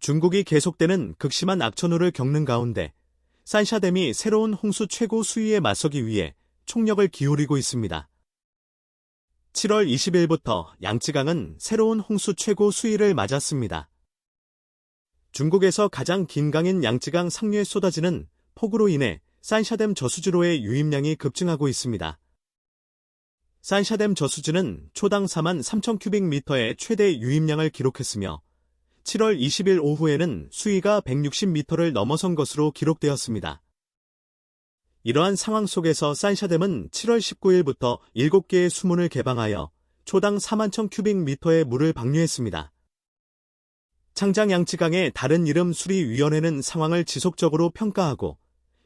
중국이 계속되는 극심한 악천후를 겪는 가운데 산샤댐이 새로운 홍수 최고 수위에 맞서기 위해 총력을 기울이고 있습니다. 7월 20일부터 양쯔강은 새로운 홍수 최고 수위를 맞았습니다. 중국에서 가장 긴 강인 양쯔강 상류에 쏟아지는 폭우로 인해 산샤댐 저수지로의 유입량이 급증하고 있습니다. 산샤댐 저수지는 초당 4만 3천 큐빅미터의 최대 유입량을 기록했으며 7월 20일 오후에는 수위가 160m를 넘어선 것으로 기록되었습니다. 이러한 상황 속에서 산샤댐은 7월 19일부터 7개의 수문을 개방하여 초당 4만 천 큐빅미터의 물을 방류했습니다. 창장 양쯔강의 다른 이름 수리위원회는 상황을 지속적으로 평가하고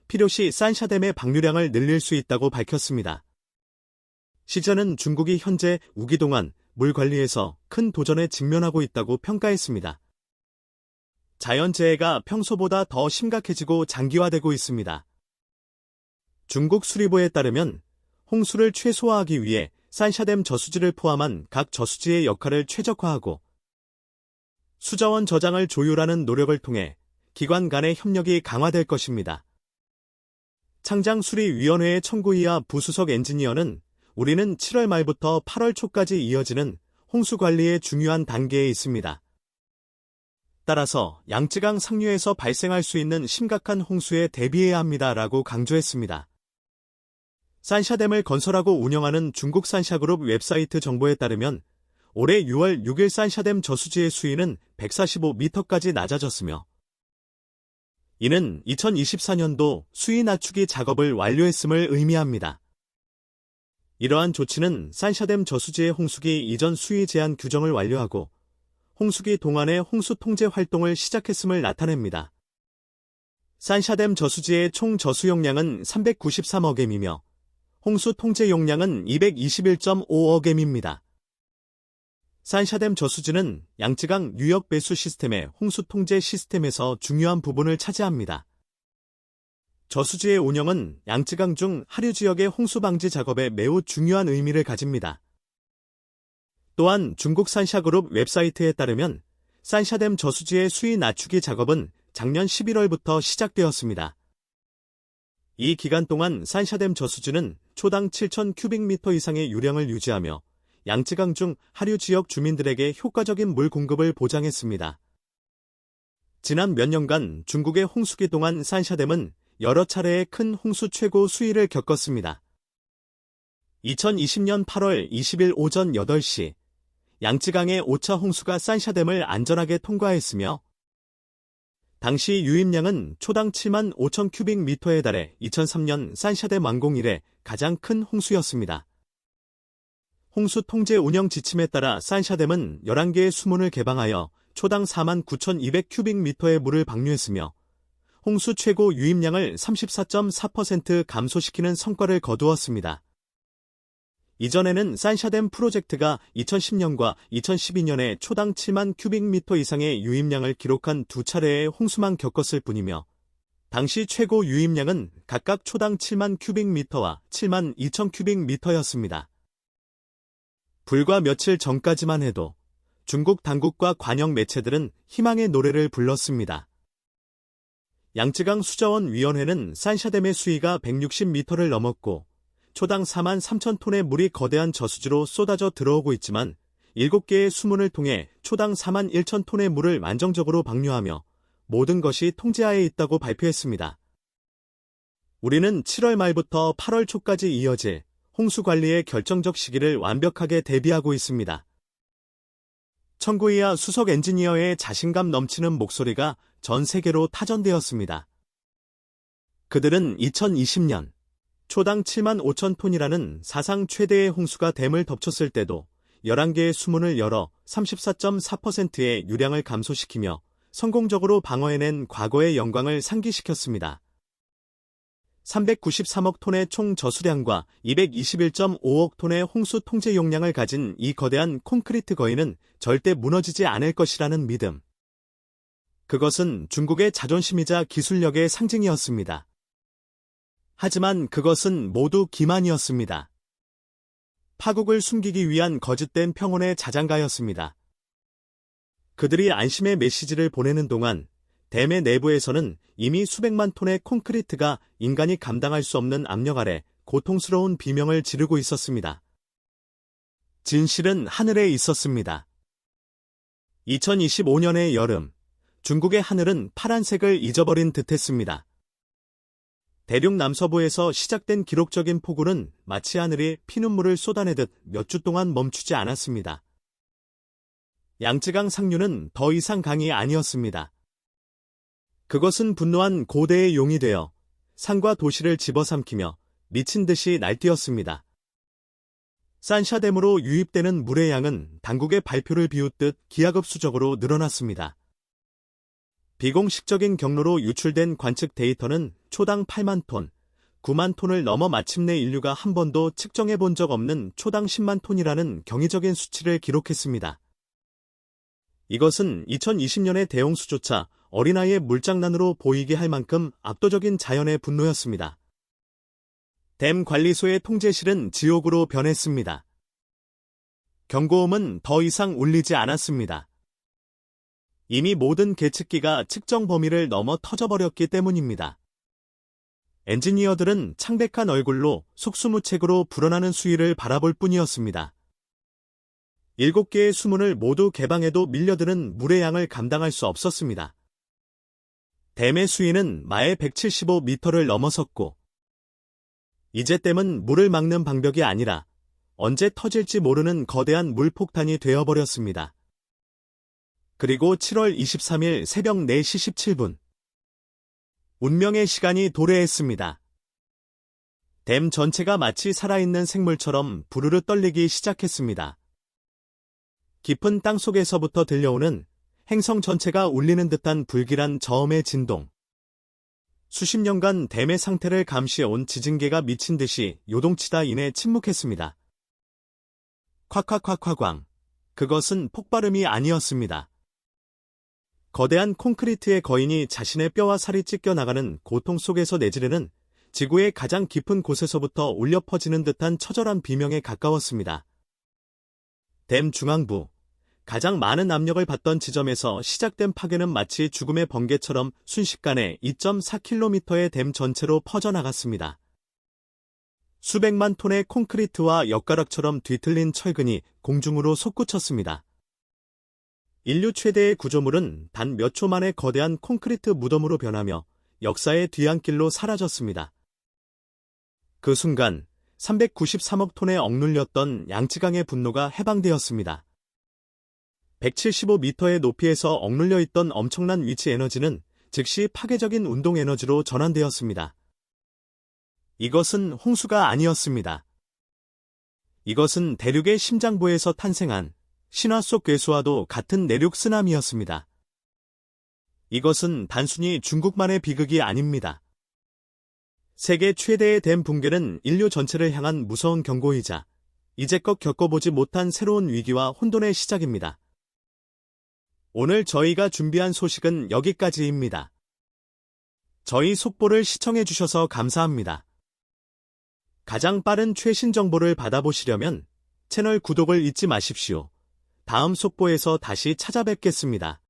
필요시 산샤댐의 방류량을 늘릴 수 있다고 밝혔습니다. 시전은 중국이 현재 우기동안 물 관리에서 큰 도전에 직면하고 있다고 평가했습니다. 자연재해가 평소보다 더 심각해지고 장기화되고 있습니다. 중국 수리부에 따르면 홍수를 최소화하기 위해 산샤댐 저수지를 포함한 각 저수지의 역할을 최적화하고 수자원 저장을 조율하는 노력을 통해 기관 간의 협력이 강화될 것입니다. 창장수리위원회의 청구이하 부수석 엔지니어는 우리는 7월 말부터 8월 초까지 이어지는 홍수 관리의 중요한 단계에 있습니다. 따라서 양쯔강 상류에서 발생할 수 있는 심각한 홍수에 대비해야 합니다라고 강조했습니다. 산샤댐을 건설하고 운영하는 중국 산샤그룹 웹사이트 정보에 따르면 올해 6월 6일 산샤댐 저수지의 수위는 145m까지 낮아졌으며 이는 2024년도 수위 낮추기 작업을 완료했음을 의미합니다. 이러한 조치는 산샤댐 저수지의 홍수기 이전 수위 제한 규정을 완료하고 홍수기 동안의 홍수 통제 활동을 시작했음을 나타냅니다. 산샤댐 저수지의 총 저수 용량은 393억 M이며 홍수 통제 용량은 221.5억 M입니다. 산샤댐 저수지는 양쯔강 유역 배수 시스템의 홍수 통제 시스템에서 중요한 부분을 차지합니다. 저수지의 운영은 양쯔강 중 하류 지역의 홍수 방지 작업에 매우 중요한 의미를 가집니다. 또한 중국 산샤그룹 웹사이트에 따르면 산샤댐 저수지의 수위 낮추기 작업은 작년 11월부터 시작되었습니다. 이 기간 동안 산샤댐 저수지는 초당 7천 큐빅미터 이상의 유량을 유지하며 양쯔강 중 하류 지역 주민들에게 효과적인 물 공급을 보장했습니다. 지난 몇 년간 중국의 홍수기 동안 산샤댐은 여러 차례의 큰 홍수 최고 수위를 겪었습니다. 2020년 8월 20일 오전 8시 양쯔강의 5차 홍수가 산샤댐을 안전하게 통과했으며 당시 유입량은 초당 7만 5천 큐빅미터에 달해 2003년 산샤댐 완공 이래 가장 큰 홍수였습니다. 홍수 통제 운영 지침에 따라 산샤댐은 11개의 수문을 개방하여 초당 4만 9,200 큐빅미터의 물을 방류했으며 홍수 최고 유입량을 34.4% 감소시키는 성과를 거두었습니다. 이전에는 산샤댐 프로젝트가 2010년과 2012년에 초당 7만 큐빅미터 이상의 유입량을 기록한 두 차례의 홍수만 겪었을 뿐이며 당시 최고 유입량은 각각 초당 7만 큐빅미터와 7만 2천 큐빅미터였습니다. 불과 며칠 전까지만 해도 중국 당국과 관영 매체들은 희망의 노래를 불렀습니다. 양쯔강 수자원위원회는 산샤댐의 수위가 160m를 넘었고 초당 4만 3천 톤의 물이 거대한 저수지로 쏟아져 들어오고 있지만 7개의 수문을 통해 초당 4만 1천 톤의 물을 안정적으로 방류하며 모든 것이 통제하에 있다고 발표했습니다. 우리는 7월 말부터 8월 초까지 이어질 홍수 관리의 결정적 시기를 완벽하게 대비하고 있습니다. 청구이하 수석 엔지니어의 자신감 넘치는 목소리가 전 세계로 타전되었습니다. 그들은 2020년 초당 7만 5천 톤이라는 사상 최대의 홍수가 댐을 덮쳤을 때도 11개의 수문을 열어 34.4%의 유량을 감소시키며 성공적으로 방어해낸 과거의 영광을 상기시켰습니다. 393억 톤의 총 저수량과 221.5억 톤의 홍수 통제 용량을 가진 이 거대한 콘크리트 거인은 절대 무너지지 않을 것이라는 믿음. 그것은 중국의 자존심이자 기술력의 상징이었습니다. 하지만 그것은 모두 기만이었습니다. 파국을 숨기기 위한 거짓된 평온의 자장가였습니다. 그들이 안심의 메시지를 보내는 동안 댐의 내부에서는 이미 수백만 톤의 콘크리트가 인간이 감당할 수 없는 압력 아래 고통스러운 비명을 지르고 있었습니다. 진실은 하늘에 있었습니다. 2025년의 여름, 중국의 하늘은 파란색을 잊어버린 듯했습니다. 대륙 남서부에서 시작된 기록적인 폭우는 마치 하늘이 피눈물을 쏟아내듯 몇 주 동안 멈추지 않았습니다. 양쯔강 상류는 더 이상 강이 아니었습니다. 그것은 분노한 고대의 용이 되어 산과 도시를 집어삼키며 미친 듯이 날뛰었습니다. 산샤댐으로 유입되는 물의 양은 당국의 발표를 비웃듯 기하급수적으로 늘어났습니다. 비공식적인 경로로 유출된 관측 데이터는 초당 8만 톤, 9만 톤을 넘어 마침내 인류가 한 번도 측정해 본 적 없는 초당 10만 톤이라는 경이적인 수치를 기록했습니다. 이것은 2020년의 대홍수조차 어린아이의 물장난으로 보이게 할 만큼 압도적인 자연의 분노였습니다. 댐 관리소의 통제실은 지옥으로 변했습니다. 경고음은 더 이상 울리지 않았습니다. 이미 모든 계측기가 측정 범위를 넘어 터져버렸기 때문입니다. 엔지니어들은 창백한 얼굴로 속수무책으로 불어나는 수위를 바라볼 뿐이었습니다. 7개의 수문을 모두 개방해도 밀려드는 물의 양을 감당할 수 없었습니다. 댐의 수위는 마일 175m를 넘어섰고, 이제 댐은 물을 막는 방벽이 아니라 언제 터질지 모르는 거대한 물폭탄이 되어버렸습니다. 그리고 7월 23일 새벽 4시 17분. 운명의 시간이 도래했습니다. 댐 전체가 마치 살아있는 생물처럼 부르르 떨리기 시작했습니다. 깊은 땅속에서부터 들려오는 행성 전체가 울리는 듯한 불길한 저음의 진동. 수십 년간 댐의 상태를 감시해온 지진계가 미친 듯이 요동치다 이내 침묵했습니다. 콱콱콱콱광. 그것은 폭발음이 아니었습니다. 거대한 콘크리트의 거인이 자신의 뼈와 살이 찢겨나가는 고통 속에서 내지르는 지구의 가장 깊은 곳에서부터 울려 퍼지는 듯한 처절한 비명에 가까웠습니다. 댐 중앙부, 가장 많은 압력을 받던 지점에서 시작된 파괴는 마치 죽음의 번개처럼 순식간에 2.4km의 댐 전체로 퍼져나갔습니다. 수백만 톤의 콘크리트와 엿가락처럼 뒤틀린 철근이 공중으로 솟구쳤습니다. 인류 최대의 구조물은 단 몇 초 만에 거대한 콘크리트 무덤으로 변하며 역사의 뒤안길로 사라졌습니다. 그 순간 393억 톤에 억눌렸던 양쯔강의 분노가 해방되었습니다. 175m의 높이에서 억눌려 있던 엄청난 위치 에너지는 즉시 파괴적인 운동 에너지로 전환되었습니다. 이것은 홍수가 아니었습니다. 이것은 대륙의 심장부에서 탄생한 신화 속 괴수와도 같은 내륙 쓰나미였습니다. 이것은 단순히 중국만의 비극이 아닙니다. 세계 최대의 댐 붕괴는 인류 전체를 향한 무서운 경고이자 이제껏 겪어보지 못한 새로운 위기와 혼돈의 시작입니다. 오늘 저희가 준비한 소식은 여기까지입니다. 저희 속보를 시청해주셔서 감사합니다. 가장 빠른 최신 정보를 받아보시려면 채널 구독을 잊지 마십시오. 다음 속보에서 다시 찾아뵙겠습니다.